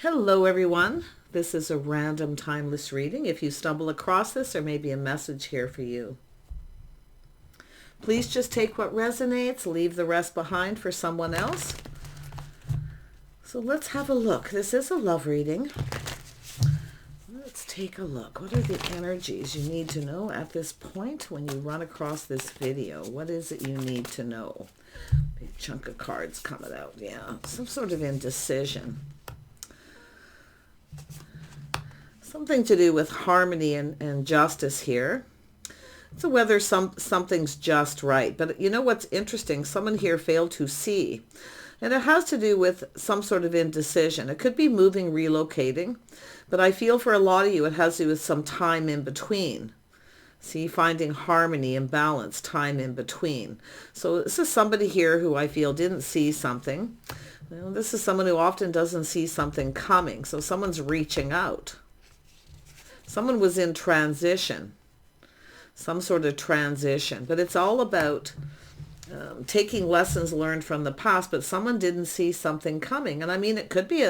Hello everyone, this is a random timeless reading. If you stumble across this, there may be a message here for you. Please just take what resonates, leave the rest behind for someone else. So let's have a look. This is a love reading. Let's take a look. What are the energies you need to know at this point when you run across this video? What is it you need to know? Big chunk of cards coming out. Yeah, some sort of indecision. Something to do with harmony and justice here. So whether something's just right. But you know what's interesting? Someone here failed to see. And it has to do with some sort of indecision. It could be moving, relocating. But I feel for a lot of you, it has to do with some time in between. See, finding harmony and balance, time in between. So this is somebody here who I feel didn't see something. Well, this is someone who often doesn't see something coming. So someone's reaching out. Someone was in transition, some sort of transition, but it's all about taking lessons learned from the past, but someone didn't see something coming. And I mean, it could be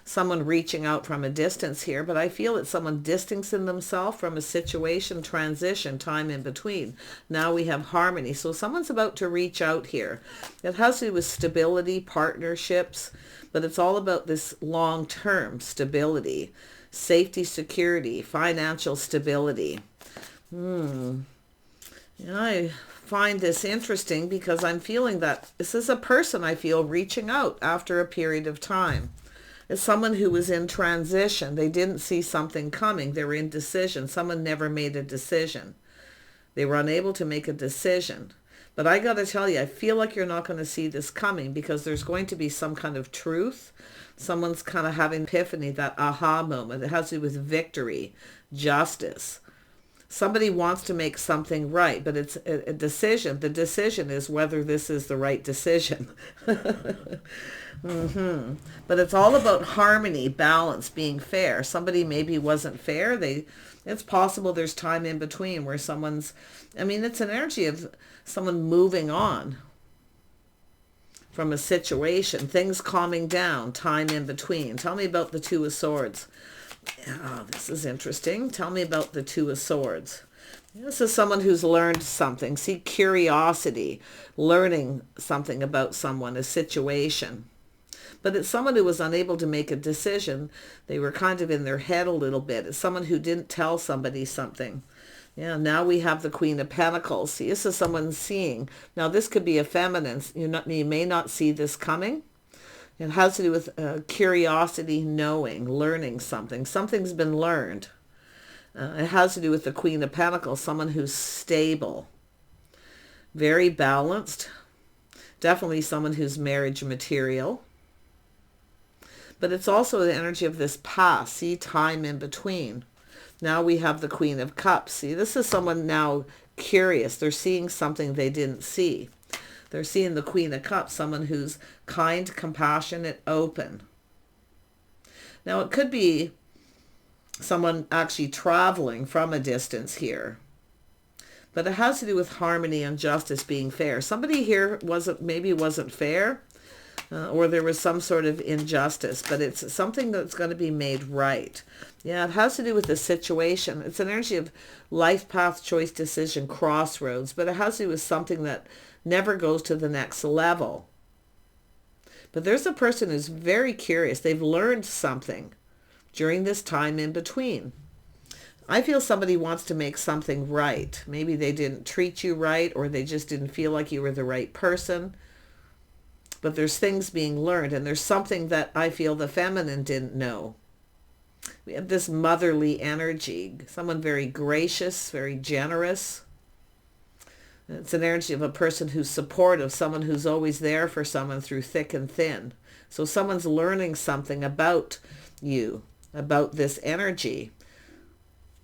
someone reaching out from a distance here, but I feel it's someone distancing themselves from a situation, transition, time in between. Now we have harmony. So someone's about to reach out here. It has to do with stability, partnerships, but it's all about this long-term stability. Safety, security, financial stability. I find this interesting because I'm feeling that this is a person I feel reaching out after a period of time. It's someone who was in transition. They didn't see something coming. They were in indecision. Someone never made a decision. They were unable to make a decision. But I got to tell you, I feel like you're not going to see this coming because there's going to be some kind of truth. Someone's kind of having epiphany, that aha moment. It has to do with victory, justice. Somebody wants to make something right, but it's a decision. The decision is whether this is the right decision. But it's all about harmony, balance, being fair. Somebody maybe wasn't fair. It's possible there's time in between where someone's, it's an energy of someone moving on from a situation, things calming down, time in between. Tell me about the Two of Swords. Oh, this is interesting. Tell me about the Two of Swords. This is someone who's learned something. See, curiosity, learning something about someone, a situation. But it's someone who was unable to make a decision. They were kind of in their head a little bit. It's someone who didn't tell somebody something. Yeah, now we have the Queen of Pentacles. See, this is someone seeing. Now, this could be a feminine. You may not see this coming. It has to do with curiosity, knowing, learning something. Something's been learned. It has to do with the Queen of Pentacles, someone who's stable, very balanced. Definitely someone who's marriage material. But it's also the energy of this past. See, time in between. Now we have the Queen of Cups. See, this is someone now curious. They're seeing something they didn't see. They're seeing the Queen of Cups, someone who's kind, compassionate, open. Now it could be someone actually traveling from a distance here. But it has to do with harmony and justice, being fair. Somebody here maybe wasn't fair. Or there was some sort of injustice, but it's something that's going to be made right. Yeah, it has to do with the situation. It's an energy of life path, choice, decision, crossroads, but it has to do with something that never goes to the next level. But there's a person who's very curious. They've learned something during this time in between. I feel somebody wants to make something right. Maybe they didn't treat you right, or they just didn't feel like you were the right person. But there's things being learned, and there's something that I feel the feminine didn't know. We have this motherly energy, someone very gracious, very generous. It's an energy of a person who's supportive, someone who's always there for someone through thick and thin. So someone's learning something about you, about this energy.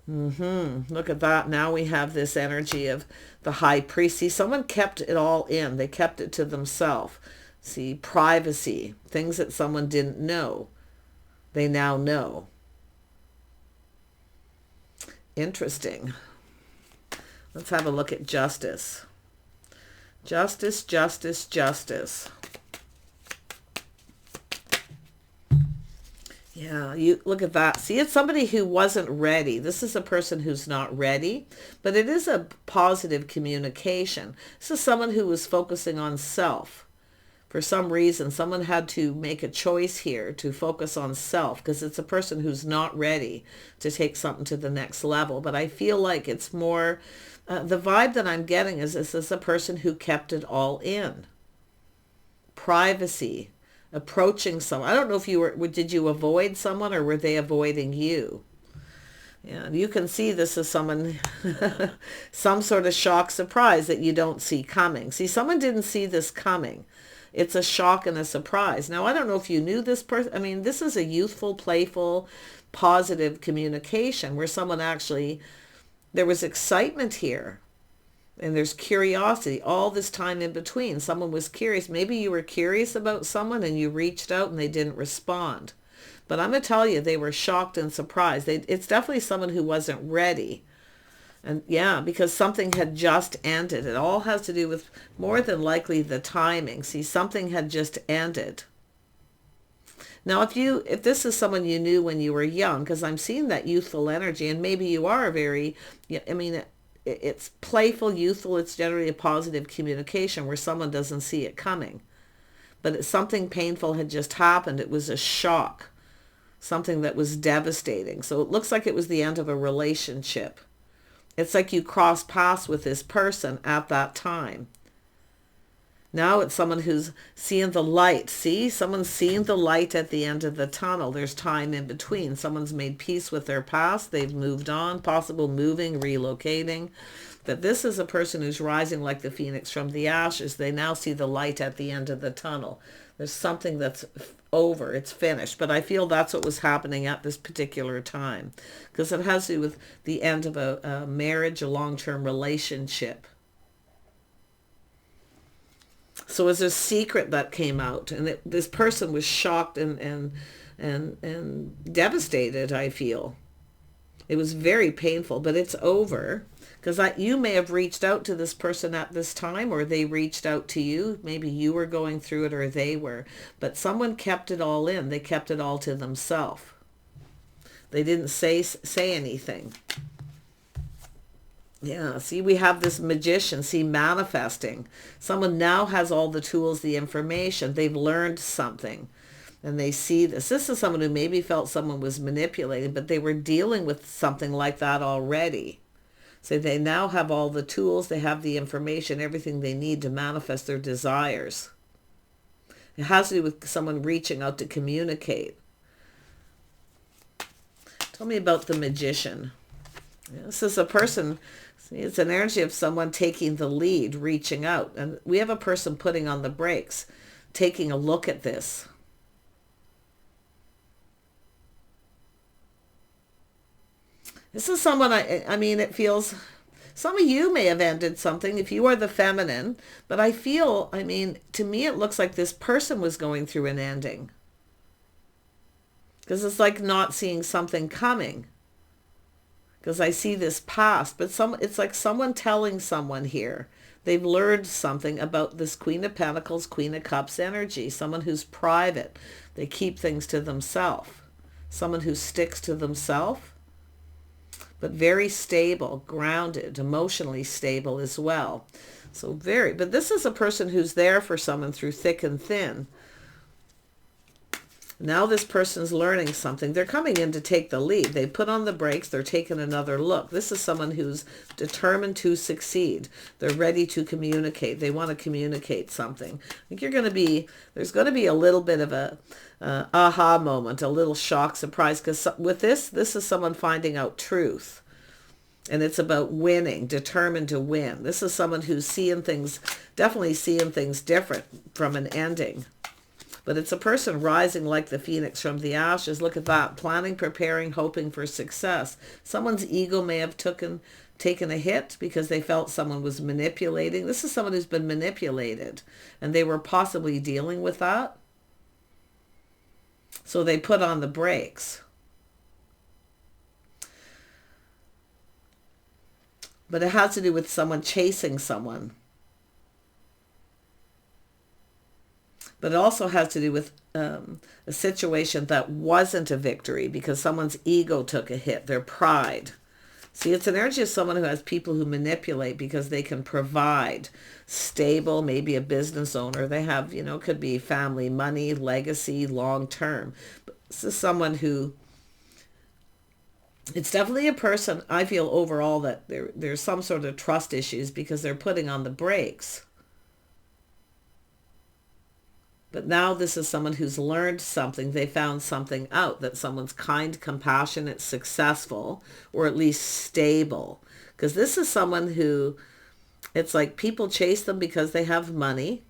Look at that. Now we have this energy of the High Priest. See, someone kept it all in. They kept it to themselves. See, privacy, things that someone didn't know, they now know. Interesting. Let's have a look at justice. Justice, justice, justice. Yeah, you look at that. See, it's somebody who wasn't ready. This is a person who's not ready, but it is a positive communication. This is someone who was focusing on self. For some reason, someone had to make a choice here to focus on self because it's a person who's not ready to take something to the next level. But I feel like it's more, the vibe that I'm getting is this is a person who kept it all in. Privacy, approaching someone. I don't know if you did you avoid someone or were they avoiding you? Yeah, you can see this as someone, some sort of shock surprise that you don't see coming. See, someone didn't see this coming. It's a shock and a surprise. Now, I don't know if you knew this person. I mean, this is a youthful, playful, positive communication where someone actually, there was excitement here. And there's curiosity all this time in between. Someone was curious. Maybe you were curious about someone and you reached out and they didn't respond. But I'm going to tell you, they were shocked and surprised. It's definitely someone who wasn't ready. And yeah, because something had just ended. It all has to do with more than likely the timing. See, something had just ended. Now, if this is someone you knew when you were young, because I'm seeing that youthful energy, and maybe you are very, I mean, it's playful, youthful. It's generally a positive communication where someone doesn't see it coming. But something painful had just happened. It was a shock, something that was devastating. So it looks like it was the end of a relationship. It's like you crossed paths with this person at that time. Now it's someone who's seeing the light. See, someone's seeing the light at the end of the tunnel. There's time in between. Someone's made peace with their past. They've moved on, possible moving, relocating. But this is a person who's rising like the phoenix from the ashes. They now see the light at the end of the tunnel. There's something that's over. It's finished. But I feel that's what was happening at this particular time. Because it has to do with the end of a marriage, a long-term relationship. So it was a secret that came out, and this person was shocked and devastated, I feel. It was very painful, but it's over. Because you may have reached out to this person at this time, or they reached out to you. Maybe you were going through it, or they were. But someone kept it all in. They kept it all to themselves. They didn't say anything. Yeah, see, we have this magician, see, manifesting. Someone now has all the tools, the information. They've learned something, and they see this. This is someone who maybe felt someone was manipulating, but they were dealing with something like that already. So they now have all the tools, they have the information, everything they need to manifest their desires. It has to do with someone reaching out to communicate. Tell me about the magician. This is a person, see, it's an energy of someone taking the lead, reaching out. And we have a person putting on the brakes, taking a look at this. This is someone, I mean, it feels, some of you may have ended something if you are the feminine, but I feel, I mean, to me it looks like this person was going through an ending. Because it's like not seeing something coming. Because I see this past, but it's like someone telling someone here. They've learned something about this Queen of Pentacles, Queen of Cups energy. Someone who's private. They keep things to themselves. Someone who sticks to themselves, but very stable, grounded, emotionally stable as well. So but this is a person who's there for someone through thick and thin. Now this person's learning something. They're coming in to take the lead. They put on the brakes. They're taking another look. This is someone who's determined to succeed. They're ready to communicate. They want to communicate something. I think there's going to be a little bit of a aha moment, a little shock, surprise. Because with this is someone finding out truth. And it's about winning, determined to win. This is someone who's definitely seeing things different from an ending. But it's a person rising like the phoenix from the ashes. Look at that. Planning, preparing, hoping for success. Someone's ego may have taken a hit because they felt someone was manipulating. This is someone who's been manipulated, and they were possibly dealing with that. So they put on the brakes. But it has to do with someone chasing someone. But it also has to do with a situation that wasn't a victory because someone's ego took a hit, their pride. See, it's an energy of someone who has people who manipulate because they can provide stable, maybe a business owner. They have, could be family, money, legacy, long term. But this is someone who, it's definitely a person, I feel overall that there's some sort of trust issues because they're putting on the brakes. But now this is someone who's learned something. They found something out, that someone's kind, compassionate, successful, or at least stable. Because this is someone who, it's like people chase them because they have money.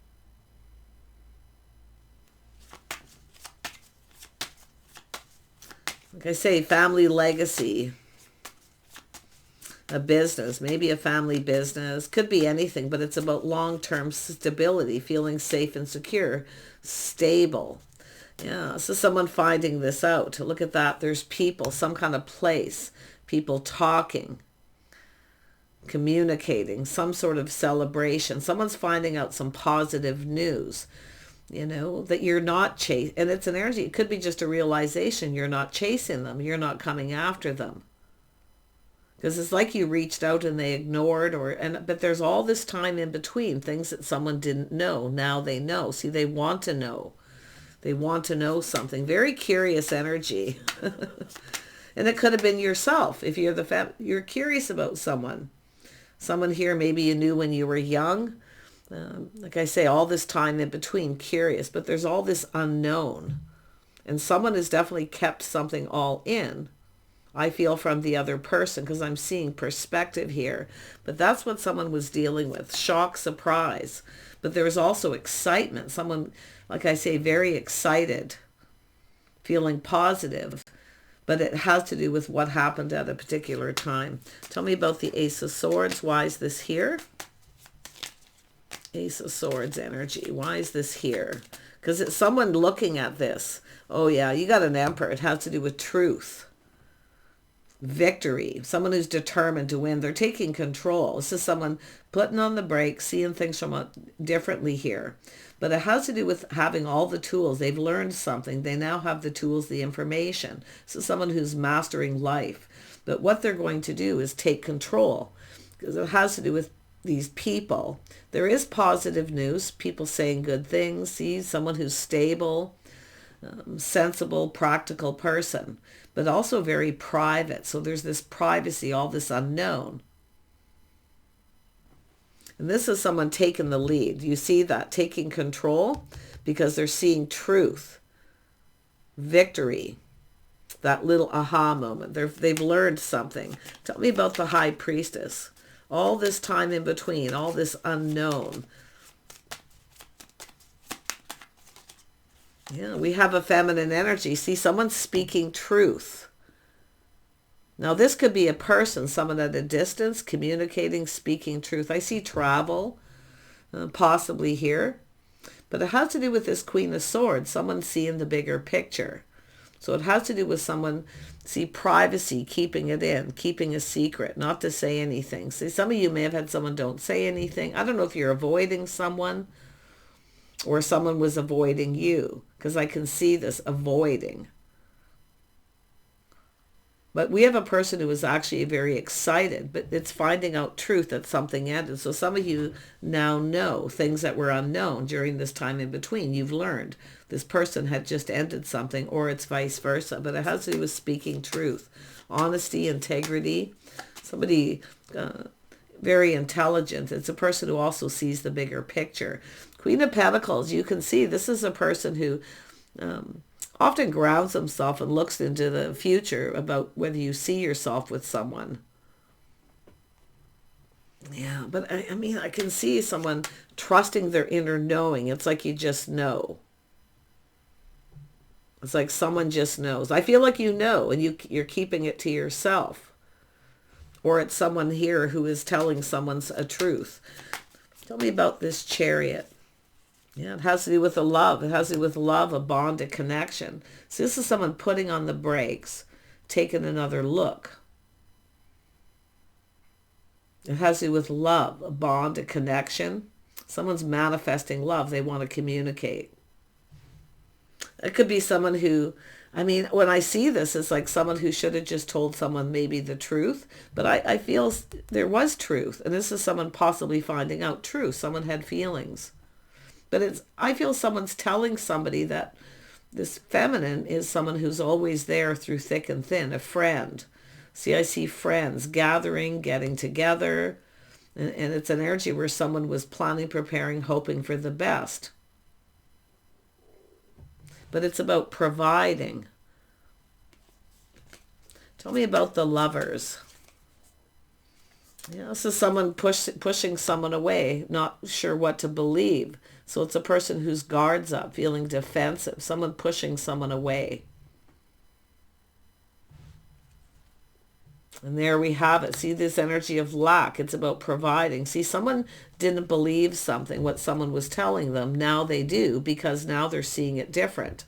Like I say, family legacy, a business, maybe a family business, could be anything, but it's about long-term stability, feeling safe and secure, stable. Yeah, so someone finding this out. Look at that. There's people, some kind of place, people talking, communicating, some sort of celebration. Someone's finding out some positive news, that you're not chasing. And it's an energy. It could be just a realization you're not chasing them. You're not coming after them. Because it's like you reached out and they ignored, but there's all this time in between, things that someone didn't know. Now they know. See, they want to know. They want to know something. Very curious energy. And it could have been yourself. If you're you're curious about someone. Someone here maybe you knew when you were young. Like I say, all this time in between, curious. But there's all this unknown. And someone has definitely kept something all in. I feel from the other person because I'm seeing perspective here. But that's what someone was dealing with. Shock, surprise. But there was also excitement. Someone, like I say, very excited, feeling positive. But it has to do with what happened at a particular time. Tell me about the Ace of Swords. Why is this here? Ace of Swords energy. Why is this here? Because it's someone looking at this. Oh yeah, you got an Emperor. It has to do with truth. Victory, someone who's determined to win. They're taking control. This is someone putting on the brakes, seeing things from differently here. But it has to do with having all the tools. They've learned something. They now have the tools, the information. So someone who's mastering life. But what they're going to do is take control. Because it has to do with these people. There is positive news. People saying good things. See, someone who's stable, sensible, practical person. But also very private. So there's this privacy, all this unknown. And this is someone taking the lead. You see that, taking control because they're seeing truth, victory, that little aha moment. They've learned something. Tell me about the High Priestess. All this time in between, all this unknown. Yeah, we have a feminine energy. See, someone's speaking truth. Now, this could be a person, someone at a distance, communicating, speaking truth. I see travel, possibly here. But it has to do with this Queen of Swords, someone seeing the bigger picture. So it has to do with someone, see, privacy, keeping it in, keeping a secret, not to say anything. See, some of you may have had someone don't say anything. I don't know if you're avoiding someone or someone was avoiding you, because I can see this avoiding. But we have a person who is actually very excited, but it's finding out truth that something ended. So some of you now know things that were unknown during this time in between. You've learned this person had just ended something, or it's vice versa. But it has to do with speaking truth, honesty, integrity. Somebody very intelligent. It's a person who also sees the bigger picture. Queen of Pentacles, you can see this is a person who often grounds himself and looks into the future about whether you see yourself with someone. Yeah, but I mean, I can see someone trusting their inner knowing. It's like you just know. It's like someone just knows. I feel like you know, and you're keeping it to yourself. Or it's someone here who is telling someone a truth. Tell me about this Chariot. Yeah, it has to do with a love. It has to do with love, a bond, a connection. So this is someone putting on the brakes, taking another look. It has to do with love, a bond, a connection. Someone's manifesting love. They want to communicate. It could be someone who, I mean, when I see this, it's like someone who should have just told someone maybe the truth. But I feel there was truth. And this is someone possibly finding out truth. Someone had feelings. But I feel someone's telling somebody that this feminine is someone who's always there through thick and thin, a friend. See, I see friends gathering, getting together. And it's an energy where someone was planning, preparing, hoping for the best. But it's about providing. Tell me about the Lovers. Yeah, this is someone pushing someone away, not sure what to believe. So it's a person whose guard's up, feeling defensive, someone pushing someone away. And there we have it. See this energy of lack. It's about providing. See, someone didn't believe something, what someone was telling them. Now they do, because now they're seeing it different.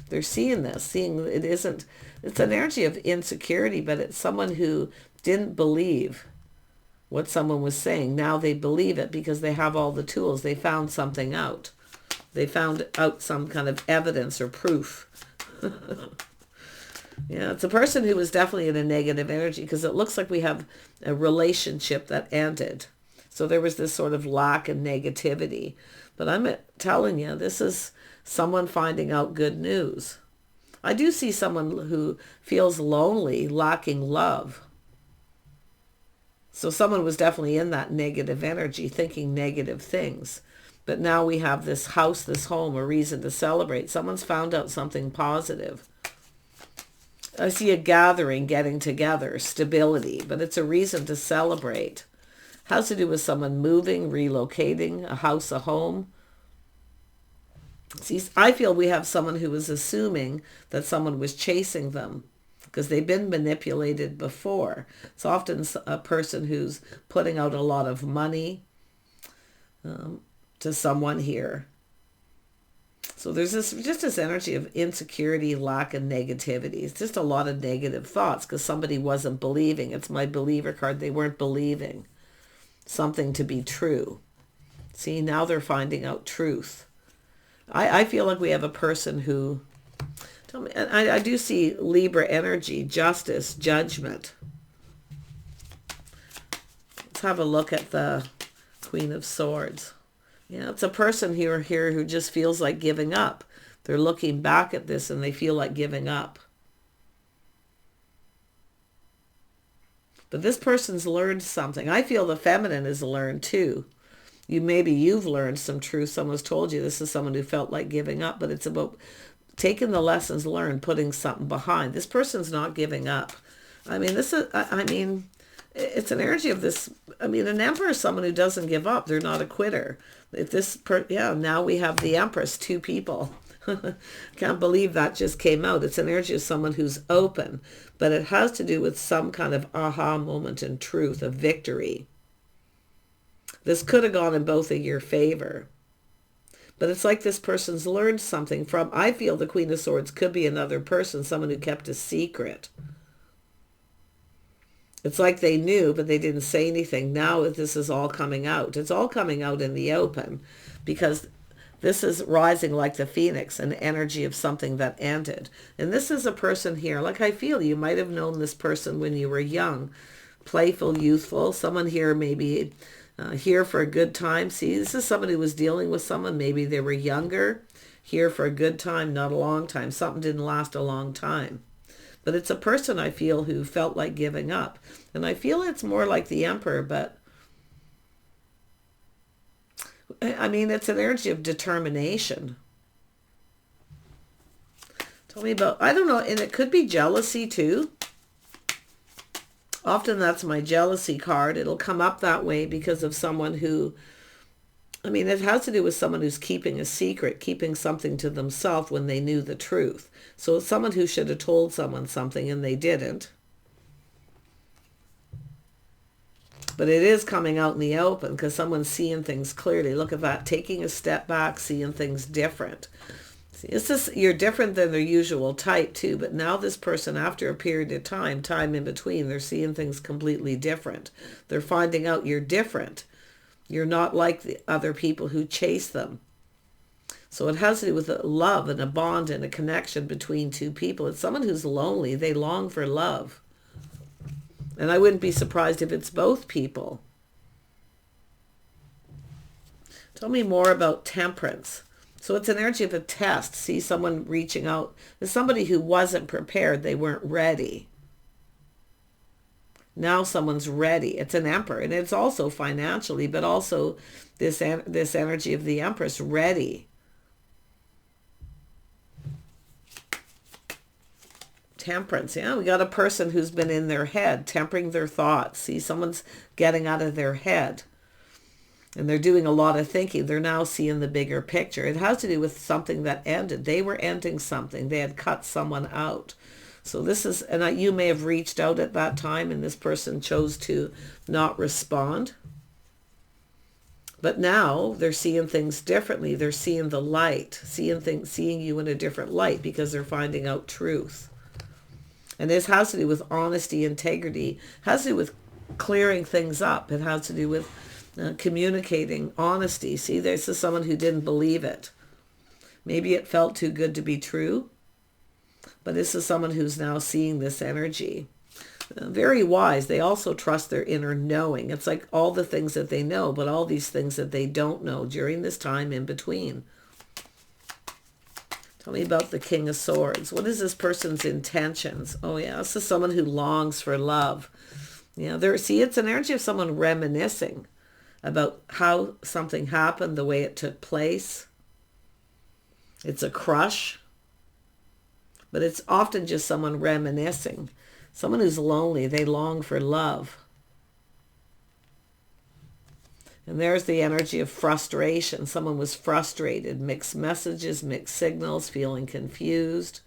They're seeing this, seeing it isn't, it's an energy of insecurity, but it's someone who didn't believe what someone was saying. Now they believe it because they have all the tools. They found something out. They found out some kind of evidence or proof. Yeah, it's a person who was definitely in a negative energy, because it looks like we have a relationship that ended. So there was this sort of lack and negativity. But I'm telling you, this is someone finding out good news. I do see someone who feels lonely, lacking love. So someone was definitely in that negative energy, thinking negative things. But now we have this house, this home, a reason to celebrate. Someone's found out something positive. I see a gathering, getting together, stability, but it's a reason to celebrate. Has to do with someone moving, relocating, a house, a home. See, I feel we have someone who was assuming that someone was chasing them because they've been manipulated before. It's often a person who's putting out a lot of money to someone here. So there's just this energy of insecurity, lack, and negativity. It's just a lot of negative thoughts because somebody wasn't believing. It's my believer card. They weren't believing something to be true. See, now they're finding out truth. I feel like we have a person who, tell me, and I do see Libra energy, justice, judgment. Let's have a look at the Queen of Swords. Yeah, it's a person here who just feels like giving up. They're looking back at this and they feel like giving up. But this person's learned something. I feel the feminine has learned too. Maybe you've learned some truth. Someone's told you this is someone who felt like giving up, but it's about taking the lessons learned, putting something behind. This person's not giving up. I mean, it's an energy of this. I mean, an emperor is someone who doesn't give up. They're not a quitter. Now we have the Empress, two people. Can't believe that just came out. It's an energy of someone who's open, but it has to do with some kind of aha moment in truth, of victory. This could have gone in both of your favor. But it's like this person's learned something from, I feel the Queen of Swords could be another person, someone who kept a secret. It's like they knew, but they didn't say anything. Now this is all coming out. It's all coming out in the open because this is rising like the phoenix, an energy of something that ended. And this is a person here, like I feel you might have known this person when you were young, playful, youthful. Someone here maybe here for a good time. See, this is somebody who was dealing with someone. Maybe they were younger, here for a good time, not a long time. Something didn't last a long time. But it's a person I feel who felt like giving up. And I feel it's more like the Emperor, but I mean, it's an energy of determination. Tell me about, I don't know, and it could be jealousy too. Often that's my jealousy card. It'll come up that way because of someone who, I mean, it has to do with someone who's keeping a secret, keeping something to themselves when they knew the truth. So it's someone who should have told someone something and they didn't. But it is coming out in the open because someone's seeing things clearly. Look at that, taking a step back, seeing things different. See, it's just, you're different than their usual type too, but now this person, after a period of time in between, they're seeing things completely different. They're finding out you're different. You're not like the other people who chase them. So it has to do with a love and a bond and a connection between two people. It's someone who's lonely. They long for love. And I wouldn't be surprised if it's both people. Tell me more about Temperance. So it's an energy of a test. See someone reaching out. There's somebody who wasn't prepared. They weren't ready. Now someone's ready. It's an Emperor. And it's also financially, but also this energy of the Empress, ready. Temperance. Yeah, we got a person who's been in their head, tempering their thoughts. See, someone's getting out of their head. And they're doing a lot of thinking. They're now seeing the bigger picture. It has to do with something that ended. They were ending something. They had cut someone out. So this is, and you may have reached out at that time and this person chose to not respond. But now they're seeing things differently. They're seeing the light, seeing you in a different light because they're finding out truth. And this has to do with honesty, integrity. It has to do with clearing things up. It has to do with communicating honesty. See, this is someone who didn't believe it. Maybe it felt too good to be true. But this is someone who's now seeing this energy. Very wise. They also trust their inner knowing. It's like all the things that they know, but all these things that they don't know during this time in between. Tell me about the King of Swords. What is this person's intentions? Oh yeah, this is someone who longs for love. Yeah, see, it's an energy of someone reminiscing about how something happened, the way it took place. It's a crush. But it's often just someone reminiscing. Someone who's lonely, they long for love. And there's the energy of frustration. Someone was frustrated, mixed messages, mixed signals, feeling confused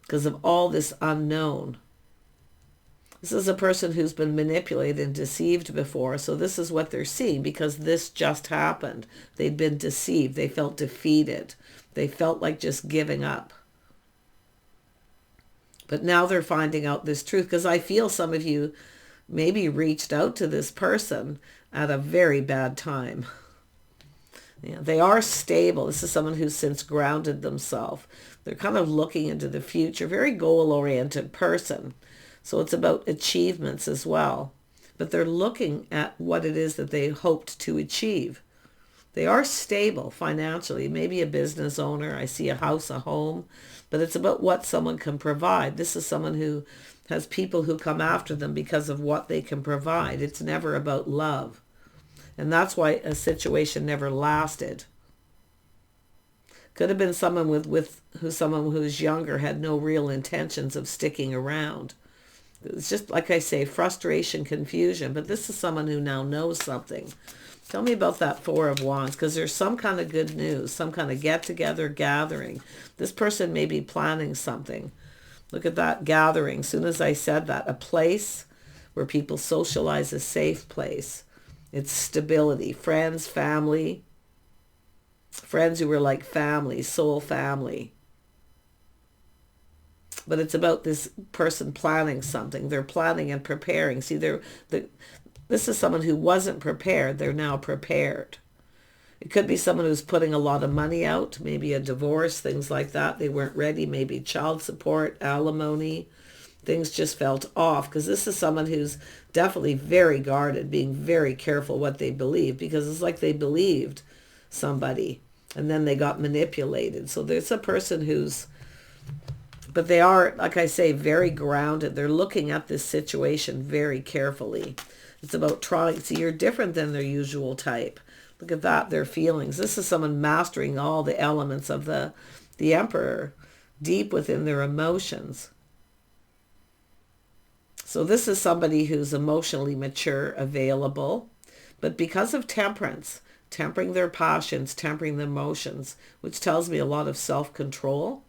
because of all this unknown. This is a person who's been manipulated and deceived before. So this is what they're seeing because this just happened. They'd been deceived. They felt defeated. They felt like just giving up. But now they're finding out this truth because I feel some of you maybe reached out to this person at a very bad time. Yeah, they are stable. This is someone who's since grounded themselves. They're kind of looking into the future, very goal-oriented person. So it's about achievements as well. But they're looking at what it is that they hoped to achieve. They are stable financially, maybe a business owner. I see a house, a home, but it's about what someone can provide. This is someone who has people who come after them because of what they can provide. It's never about love. And that's why a situation never lasted. Could have been someone someone who's younger had no real intentions of sticking around. It's just, like I say, frustration, confusion. But this is someone who now knows something. Tell me about that Four of Wands, because there's some kind of good news, some kind of get-together, gathering. This person may be planning something. Look at that gathering. As soon as I said that, a place where people socialize, a safe place. It's stability, friends, family, friends who were like family, soul family. But it's about this person planning something. They're planning and preparing. See, this is someone who wasn't prepared. They're now prepared. It could be someone who's putting a lot of money out, maybe a divorce, things like that. They weren't ready, maybe child support, alimony. Things just felt off because this is someone who's definitely very guarded, being very careful what they believe because it's like they believed somebody and then they got manipulated. So there's a person but they are, like I say, very grounded. They're looking at this situation very carefully. It's about trying. See, you're different than their usual type. Look at that, their feelings. This is someone mastering all the elements of the Emperor, deep within their emotions. So this is somebody who's emotionally mature, available, but because of temperance, tempering their passions, tempering their emotions, which tells me a lot of self-control.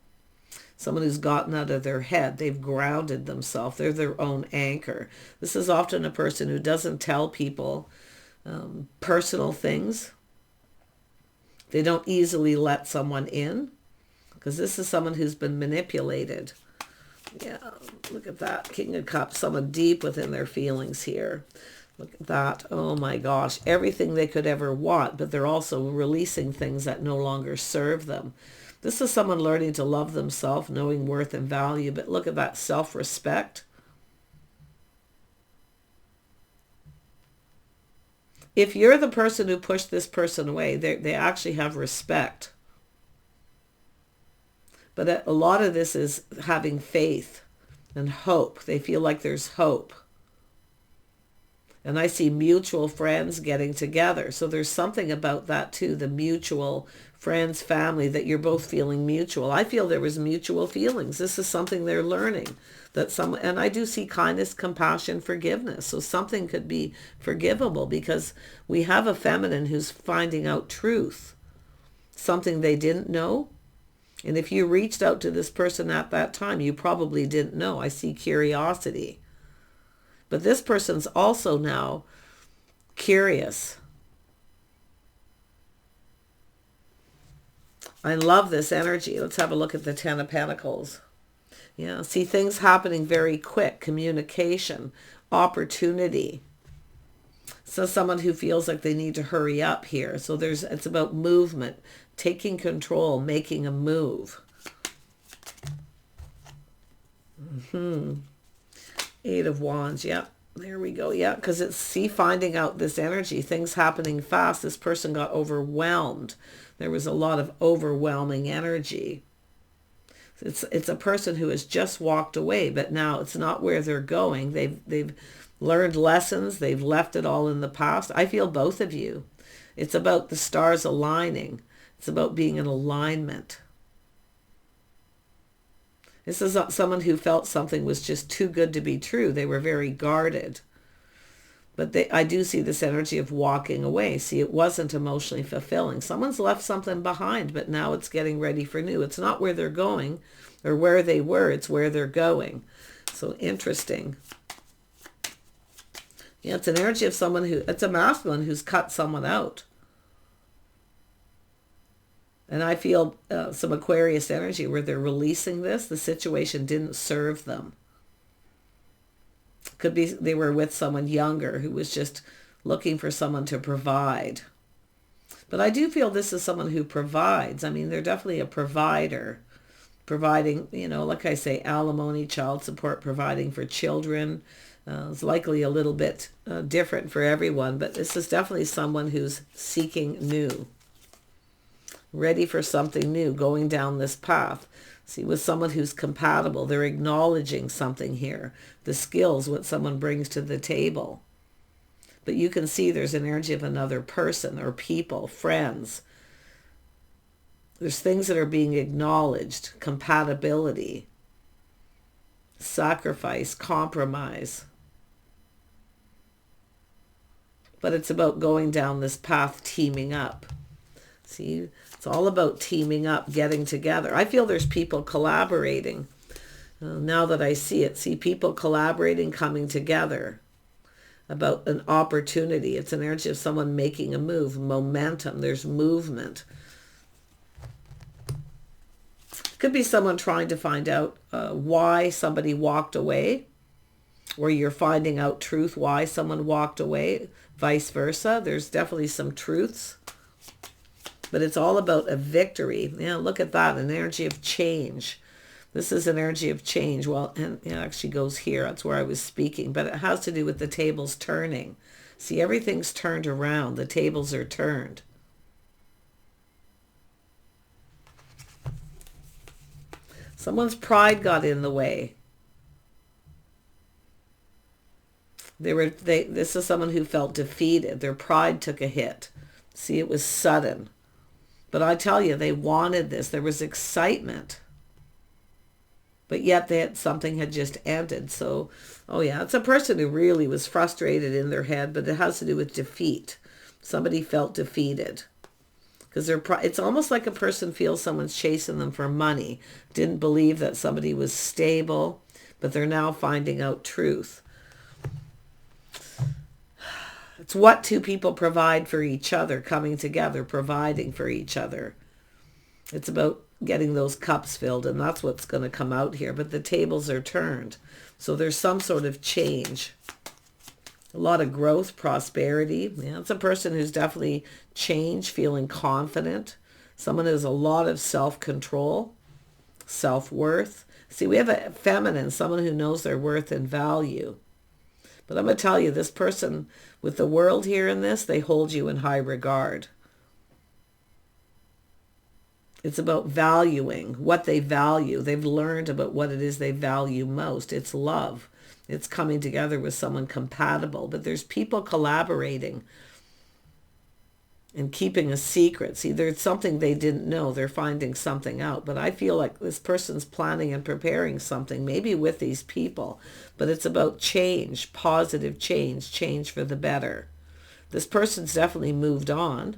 Someone who's gotten out of their head. They've grounded themselves. They're their own anchor. This is often a person who doesn't tell people personal things. They don't easily let someone in because this is someone who's been manipulated. Yeah, look at that. King of Cups, someone deep within their feelings here. Look at that. Oh my gosh. Everything they could ever want, but they're also releasing things that no longer serve them. This is someone learning to love themselves, knowing worth and value. But look at that self-respect. If you're the person who pushed this person away, they actually have respect. But a lot of this is having faith and hope. They feel like there's hope. And I see mutual friends getting together. So there's something about that too, the mutual friends, family, that you're both feeling mutual. I feel there was mutual feelings. This is something they're learning. And I do see kindness, compassion, forgiveness. So something could be forgivable because we have a feminine who's finding out truth, something they didn't know. And if you reached out to this person at that time, you probably didn't know. I see curiosity. But this person's also now curious. I love this energy. Let's have a look at the Ten of Pentacles. Yeah, see things happening very quick. Communication, opportunity. So someone who feels like they need to hurry up here. So it's about movement, taking control, making a move. Eight of Wands, yeah. There we go, yeah. Because it's, finding out this energy, things happening fast. This person got overwhelmed. There was a lot of overwhelming energy. It's a person who has just walked away, but now it's not where they're going. They've learned lessons. They've left it all in the past. I feel both of you. It's about the stars aligning. It's about being in alignment. This is someone who felt something was just too good to be true. They were very guarded. But I do see this energy of walking away. See, it wasn't emotionally fulfilling. Someone's left something behind, but now it's getting ready for new. It's not where they're going or where they were. It's where they're going. So interesting. Yeah, it's an energy of someone it's a masculine who's cut someone out. And I feel some Aquarius energy where they're releasing this. The situation didn't serve them. Could be they were with someone younger who was just looking for someone to provide. But I do feel this is someone who provides. I mean, they're definitely a provider. Providing, like I say, alimony, child support, providing for children. It's likely a little bit different for everyone, but this is definitely someone who's seeking new. Ready for something new, going down this path. See, with someone who's compatible, they're acknowledging something here. The skills, what someone brings to the table. But you can see there's an energy of another person or people, friends. There's things that are being acknowledged. Compatibility. Sacrifice, compromise. But it's about going down this path, teaming up. See, it's all about teaming up, getting together. I feel there's people collaborating. Now that I see it, see people collaborating, coming together about an opportunity. It's an energy of someone making a move, momentum. There's movement. Could be someone trying to find out why somebody walked away, or you're finding out truth, why someone walked away, vice versa. There's definitely some truths. But it's all about a victory. Yeah, look at that, an energy of change. This is an energy of change. Well, and it actually goes here. That's where I was speaking. But it has to do with the tables turning. See, everything's turned around. The tables are turned. Someone's pride got in the way. This is someone who felt defeated. Their pride took a hit. See, it was sudden. But I tell you, they wanted this. There was excitement. But yet something had just ended. So, oh yeah, it's a person who really was frustrated in their head, but it has to do with defeat. Somebody felt defeated. Because it's almost like a person feels someone's chasing them for money. Didn't believe that somebody was stable, but they're now finding out truth. It's what two people provide for each other, coming together, providing for each other. It's about getting those cups filled, and that's what's going to come out here. But the tables are turned. So there's some sort of change. A lot of growth, prosperity. Yeah, it's a person who's definitely changed, feeling confident. Someone who has a lot of self-control, self-worth. See, we have a feminine, someone who knows their worth and value. But I'm going to tell you, this person with the world here in this, they hold you in high regard. It's about valuing what they value. They've learned about what it is they value most. It's love. It's coming together with someone compatible. But there's people collaborating and keeping a secret. See, there's something they didn't know. They're finding something out. But I feel like this person's planning and preparing something, maybe with these people. But it's about change, positive change, change for the better. This person's definitely moved on.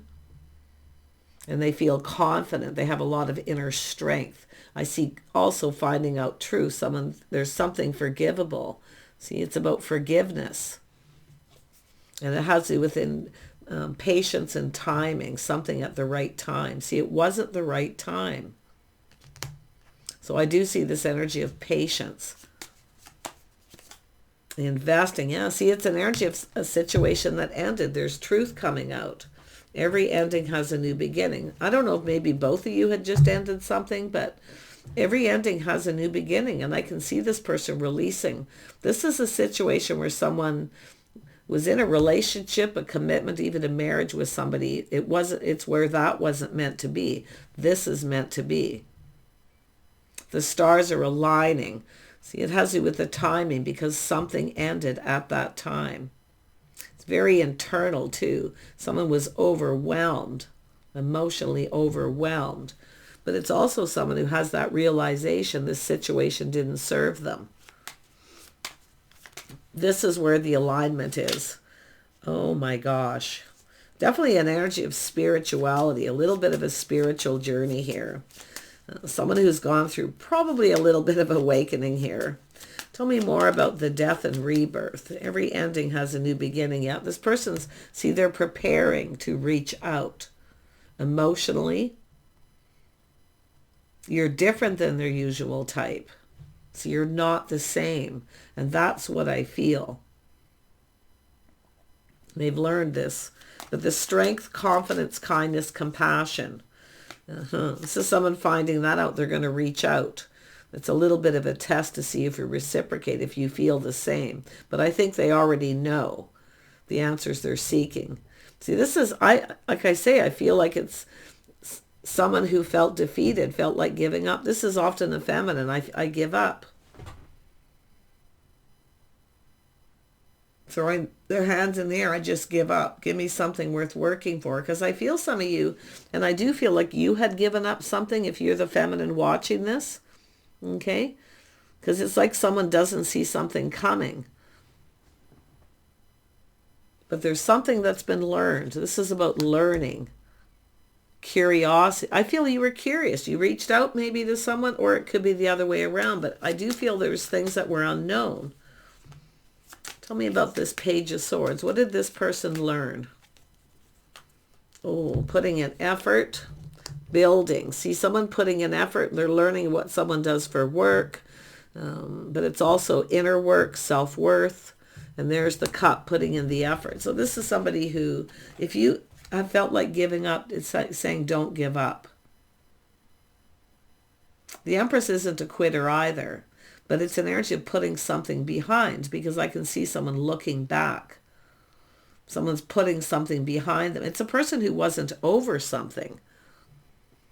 And they feel confident. They have a lot of inner strength. I see also finding out truth. There's something forgivable. See, it's about forgiveness. And it has to do with patience and timing, something at the right time. See, it wasn't the right time. So I do see this energy of patience. Investing, yeah, see, it's an energy of a situation that ended. There's truth coming out. Every ending has a new beginning. I don't know if maybe both of you had just ended something, but every ending has a new beginning, and I can see this person releasing. This is a situation where someone was in a relationship, a commitment, even a marriage with somebody. It's where that wasn't meant to be. This is meant to be. The stars are aligning. See, it has to do with the timing because something ended at that time. Very internal too. Someone was overwhelmed, emotionally overwhelmed. But it's also someone who has that realization this situation didn't serve them. This is where the alignment is. Oh my gosh. Definitely an energy of spirituality, a little bit of a spiritual journey here. Someone who's gone through probably a little bit of awakening here. Tell me more about the death and rebirth. Every ending has a new beginning. Yeah, this person's, see, they're preparing to reach out emotionally. You're different than their usual type. So you're not the same. And that's what I feel. They've learned this. But the strength, confidence, kindness, compassion. This is someone finding that out. They're going to reach out. It's a little bit of a test to see if you reciprocate, if you feel the same. But I think they already know the answers they're seeking. See, this is, like I say, I feel like it's someone who felt defeated, felt like giving up. This is often the feminine. I give up. Throwing their hands in the air, I just give up. Give me something worth working for. Because I feel some of you, and I do feel like you had given up something if you're the feminine watching this. Okay? Because it's like someone doesn't see something coming. But there's something that's been learned. This is about learning. Curiosity. I feel you were curious. You reached out maybe to someone, or it could be the other way around. But I do feel there's things that were unknown. Tell me about this Page of Swords. What did this person learn? Oh, putting in effort. Building. See, someone putting in effort. They're learning what someone does for work. But it's also inner work, self-worth. And there's the Cup, putting in the effort. So this is somebody who, if you have felt like giving up, it's like saying don't give up. The Empress isn't a quitter either. But it's an energy of putting something behind, because I can see someone looking back. Someone's putting something behind them. It's a person who wasn't over something.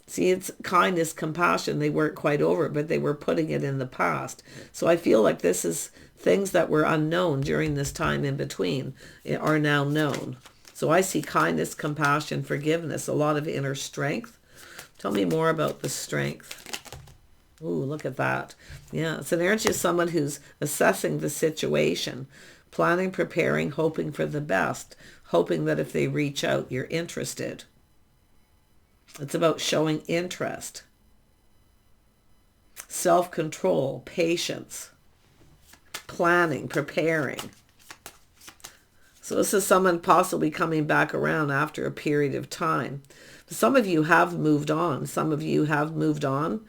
See, it's kindness, compassion. They weren't quite over it, but they were putting it in the past. So I feel like this is things that were unknown during this time in between are now known. So I see kindness, compassion, forgiveness, a lot of inner strength. Tell me more about the strength. Ooh, look at that. Yeah, it's an energy of someone who's assessing the situation, planning, preparing, hoping for the best, hoping that if they reach out, you're interested. It's about showing interest, self-control, patience, planning, preparing. So this is someone possibly coming back around after a period of time. Some of you have moved on. Some of you have moved on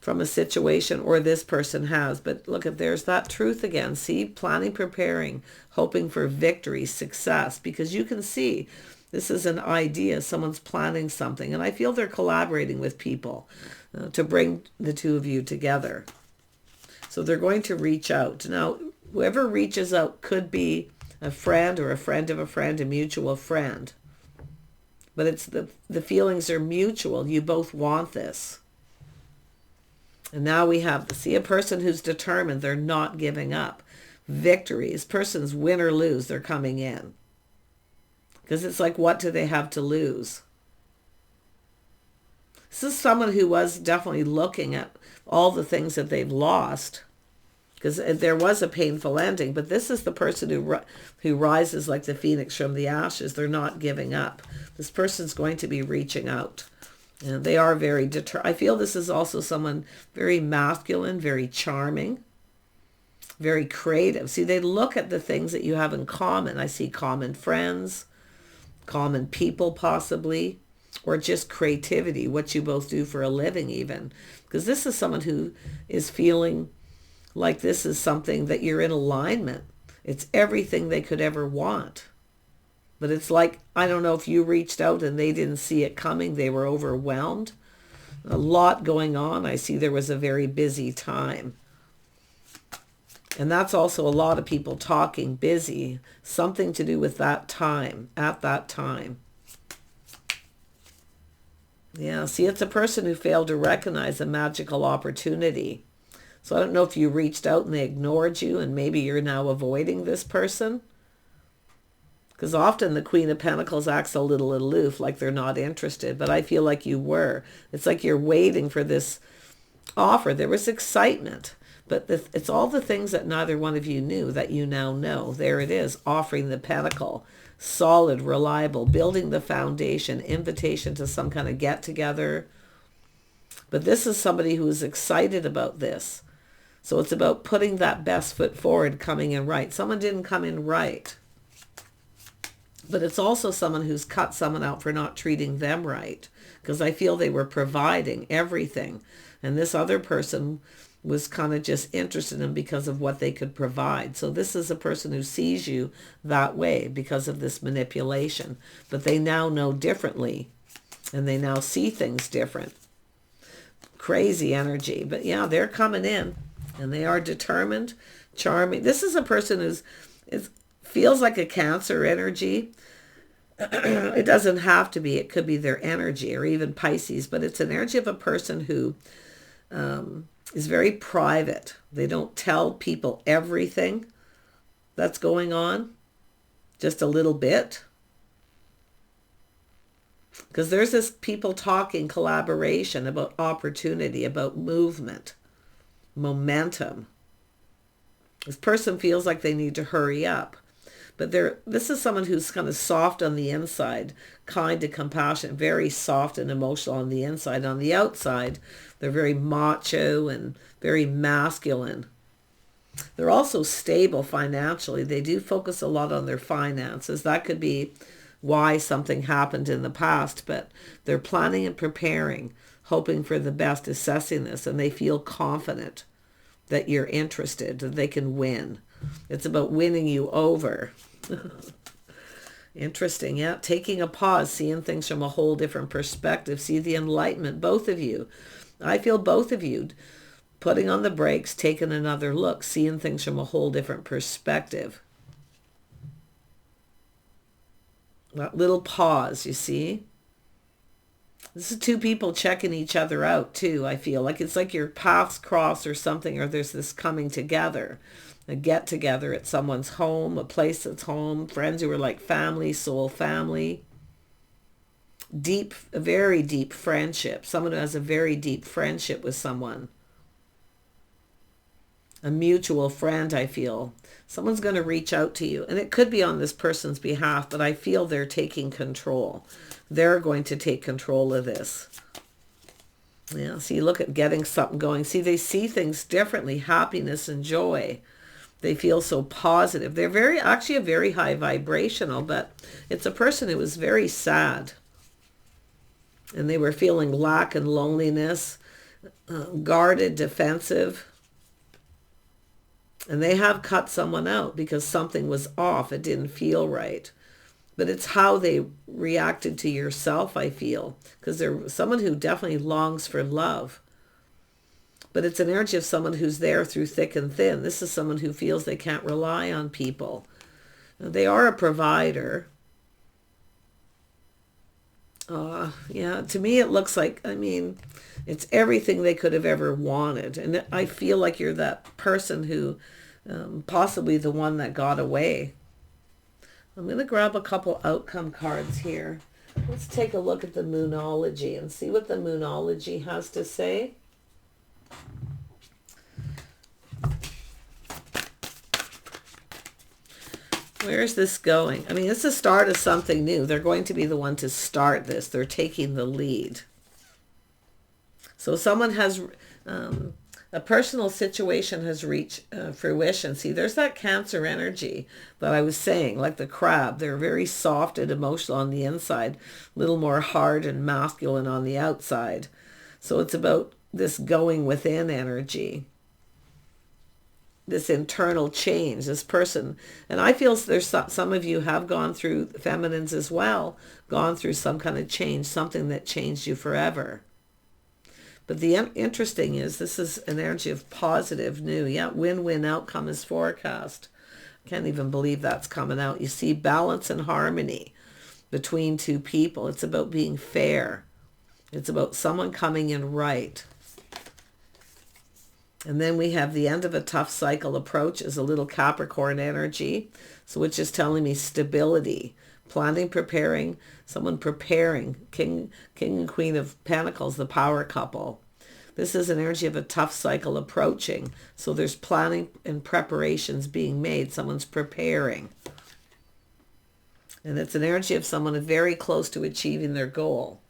from a situation, or this person has. But look at, there's that truth again. See, planning, preparing, hoping for victory, success, because you can see this is an idea. Someone's planning something, and I feel they're collaborating with people to bring the two of you together. So they're going to reach out. Now, whoever reaches out could be a friend or a friend of a friend, a mutual friend. But it's the feelings are mutual. You both want this. And now we have, see, a person who's determined. They're not giving up. Victory. This person's win or lose. They're coming in. Because it's like, what do they have to lose? This is someone who was definitely looking at all the things that they've lost. Because there was a painful ending. But this is the person who rises like the phoenix from the ashes. They're not giving up. This person's going to be reaching out. And they are very determined. I feel this is also someone very masculine, very charming, very creative. See, they look at the things that you have in common. I see common friends, common people possibly, or just creativity, what you both do for a living even. Because this is someone who is feeling like this is something that you're in alignment. It's everything they could ever want. But it's like, I don't know if you reached out and they didn't see it coming. They were overwhelmed. A lot going on. I see there was a very busy time. And that's also a lot of people talking, busy. Something to do with that time, at that time. Yeah, see, it's a person who failed to recognize a magical opportunity. So I don't know if you reached out and they ignored you and maybe you're now avoiding this person. Because often the Queen of Pentacles acts a little aloof, like they're not interested. But I feel like you were. It's like you're waiting for this offer. There was excitement. But it's all the things that neither one of you knew that you now know. There it is, offering the pentacle. Solid, reliable, building the foundation, invitation to some kind of get-together. But this is somebody who is excited about this. So it's about putting that best foot forward, coming in right. Someone didn't come in right. But it's also someone who's cut someone out for not treating them right. Because I feel they were providing everything. And this other person was kind of just interested in because of what they could provide. So this is a person who sees you that way because of this manipulation. But they now know differently. And they now see things different. Crazy energy. But yeah, they're coming in. And they are determined, charming. This is a person who's feels like a Cancer energy. It doesn't have to be. It could be their energy, or even Pisces. But it's an energy of a person who is very private. They don't tell people everything that's going on. Just a little bit. Because there's this people talking, collaboration, about opportunity, about movement, momentum. This person feels like they need to hurry up. But this is someone who's kind of soft on the inside, kind and compassionate, very soft and emotional on the inside. On the outside, they're very macho and very masculine. They're also stable financially. They do focus a lot on their finances. That could be why something happened in the past, but they're planning and preparing, hoping for the best, assessing this, and they feel confident that you're interested, that they can win. It's about winning you over. Interesting, yeah. Taking a pause, seeing things from a whole different perspective. See the enlightenment, both of you. I feel both of you putting on the brakes, taking another look, seeing things from a whole different perspective. That little pause, you see? This is two people checking each other out too, I feel. Like it's like your paths cross or something, or there's this coming together. A get together at someone's home, a place that's home, friends who are like family, soul family. Deep, a very deep friendship. Someone who has a very deep friendship with someone. A mutual friend, I feel. Someone's going to reach out to you. And it could be on this person's behalf, but I feel they're taking control. They're going to take control of this. Yeah, see, look at getting something going. See, they see things differently. Happiness and joy. They feel so positive. They're actually a very high vibrational, but it's a person who was very sad. And they were feeling lack and loneliness. guarded, defensive. And they have cut someone out because something was off. It didn't feel right. But it's how they reacted to yourself, I feel. Because they're someone who definitely longs for love. But it's an energy of someone who's there through thick and thin. This is someone who feels they can't rely on people. They are a provider. Yeah, to me it looks like, I mean, it's everything they could have ever wanted. And I feel like you're that person who, possibly the one that got away. I'm going to grab a couple outcome cards here. Let's take a look at the Moonology and see what the Moonology has to say. Where is this going? I mean, it's the start of something new. They're going to be the one to start this. They're taking the lead. So someone has, a personal situation has reached fruition. See, there's that Cancer energy that I was saying, like the crab. They're very soft and emotional on the inside, a little more hard and masculine on the outside. So it's about this going within energy. This internal change, this person. And I feel there's some of you have gone through, feminines as well, gone through some kind of change, something that changed you forever. But the interesting is this is an energy of positive new. Yeah, win-win outcome is forecast. Can't even believe that's coming out. You see balance and harmony between two people. It's about being fair. It's about someone coming in right. And then we have the end of a tough cycle approach is a little Capricorn energy. So which is telling me stability, planning, preparing, someone preparing, King and Queen of Pentacles, the power couple. This is an energy of a tough cycle approaching. So there's planning and preparations being made. Someone's preparing. And it's an energy of someone very close to achieving their goal.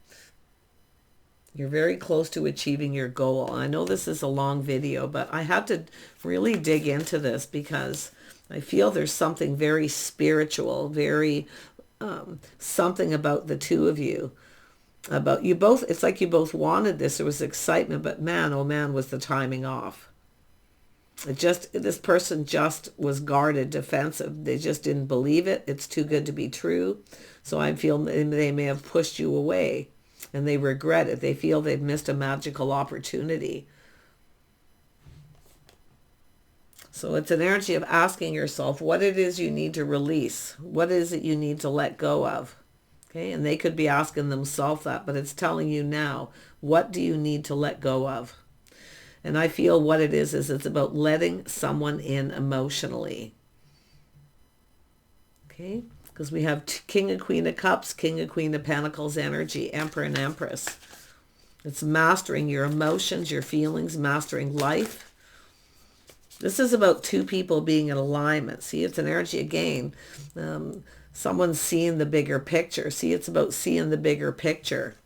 You're very close to achieving your goal. I know this is a long video, but I had to really dig into this because I feel there's something very spiritual, very something about the two of you. About you both, it's like you both wanted this. There was excitement, but man, oh man, was the timing off. This person just was guarded, defensive. They just didn't believe it. It's too good to be true. So I feel they may have pushed you away. And they regret it. They feel they've missed a magical opportunity. So it's an energy of asking yourself what it is you need to release. What is it you need to let go of? Okay, and they could be asking themselves that, but it's telling you now, what do you need to let go of? And I feel what it is it's about letting someone in emotionally. Okay? Because we have King and Queen of Cups, King and Queen of Pentacles energy, Emperor and Empress. It's mastering your emotions, your feelings, mastering life. This is about two people being in alignment. See, it's an energy again. Someone's seeing the bigger picture. See, it's about seeing the bigger picture.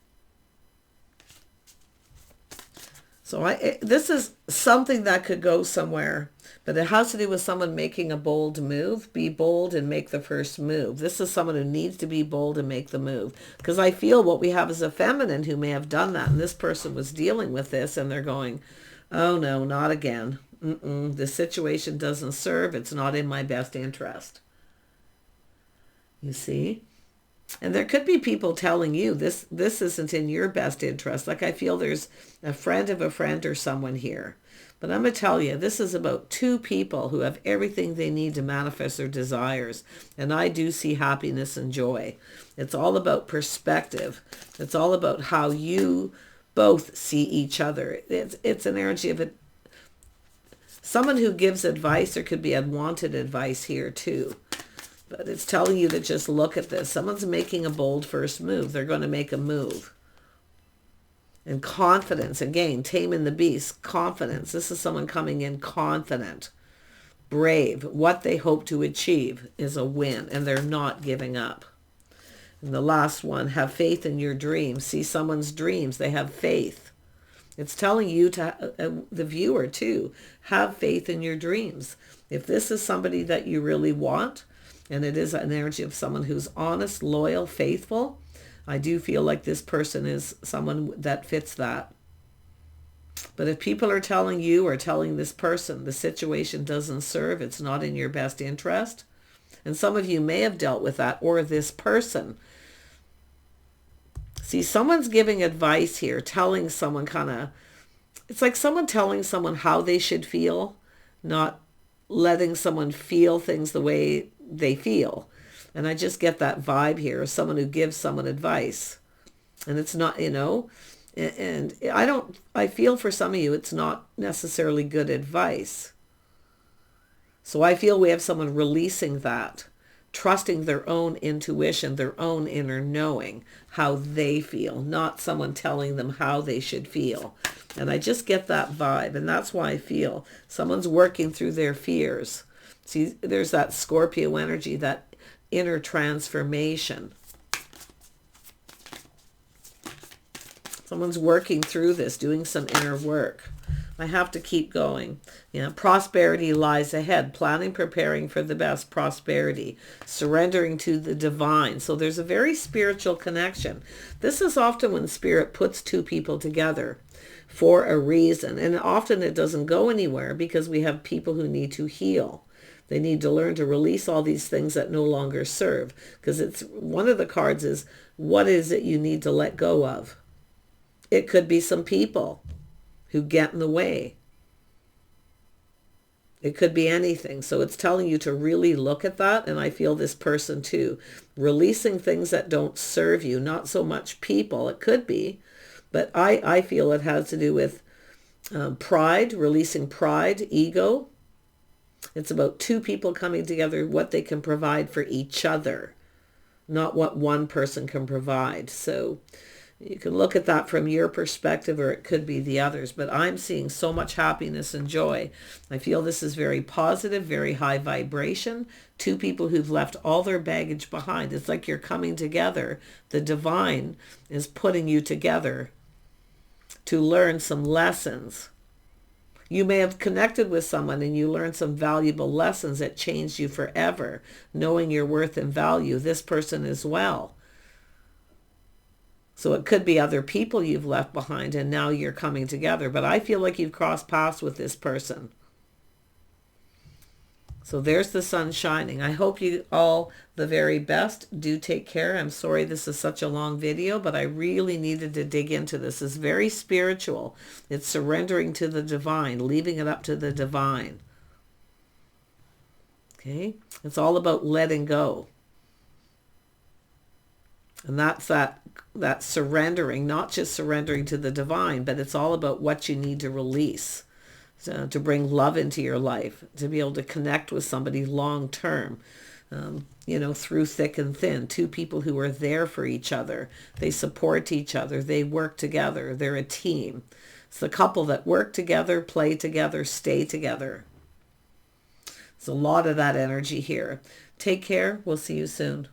So this is something that could go somewhere. But it has to do with someone making a bold move. Be bold and make the first move. This is someone who needs to be bold and make the move. Because I feel what we have is a feminine who may have done that. And this person was dealing with this and they're going, oh no, not again. This situation doesn't serve. It's not in my best interest. You see? And there could be people telling you this isn't in your best interest. Like I feel there's a friend of a friend or someone here. But I'm going to tell you, this is about two people who have everything they need to manifest their desires. And I do see happiness and joy. It's all about perspective. It's all about how you both see each other. It's an energy of it. Someone who gives advice, there could be unwanted advice here too. But it's telling you to just look at this. Someone's making a bold first move. They're going to make a move. And confidence, again, taming the beast, confidence. This is someone coming in confident, brave. What they hope to achieve is a win, and they're not giving up. And the last one, have faith in your dreams. See someone's dreams, they have faith. It's telling you, to the viewer too, have faith in your dreams. If this is somebody that you really want, and it is an energy of someone who's honest, loyal, faithful, I do feel like this person is someone that fits that. But if people are telling you or telling this person the situation doesn't serve, it's not in your best interest, and some of you may have dealt with that, or this person. See, someone's giving advice here, telling someone it's like someone telling someone how they should feel, not letting someone feel things the way they feel. And I just get that vibe here of someone who gives someone advice. And it's not, and I feel for some of you, it's not necessarily good advice. So I feel we have someone releasing that, trusting their own intuition, their own inner knowing, how they feel, not someone telling them how they should feel. And I just get that vibe, and that's why I feel someone's working through their fears. See, there's that Scorpio energy, that inner transformation. Someone's working through this, doing some inner work. I have to keep going. Prosperity lies ahead. Planning, preparing for the best. Prosperity. Surrendering to the divine. So there's a very spiritual connection. This is often when Spirit puts two people together for a reason. And often it doesn't go anywhere because we have people who need to heal. They need to learn to release all these things that no longer serve. Because it's one of the cards is, what is it you need to let go of? It could be some people who get in the way. It could be anything. So it's telling you to really look at that. And I feel this person too, releasing things that don't serve you, not so much people. It could be, but I feel it has to do with pride, releasing pride, ego. It's about two people coming together, what they can provide for each other, not what one person can provide. So you can look at that from your perspective, or it could be the others. But I'm seeing so much happiness and joy. I feel this is very positive, very high vibration. Two people who've left all their baggage behind. It's like you're coming together. The divine is putting you together to learn some lessons. You may have connected with someone and you learned some valuable lessons that changed you forever, knowing your worth and value. This person as well. So it could be other people you've left behind and now you're coming together. But I feel like you've crossed paths with this person. So there's the sun shining. I hope you all the very best. Do take care. I'm sorry this is such a long video, but I really needed to dig into this. It's very spiritual. It's surrendering to the divine, leaving it up to the divine. Okay? It's all about letting go. And that's that surrendering, not just surrendering to the divine, but it's all about what you need to release, to bring love into your life, to be able to connect with somebody long term, through thick and thin. Two people who are there for each other. They support each other. They work together. They're a team. It's the couple that work together, play together, stay together. There's a lot of that energy here. Take care. We'll see you soon.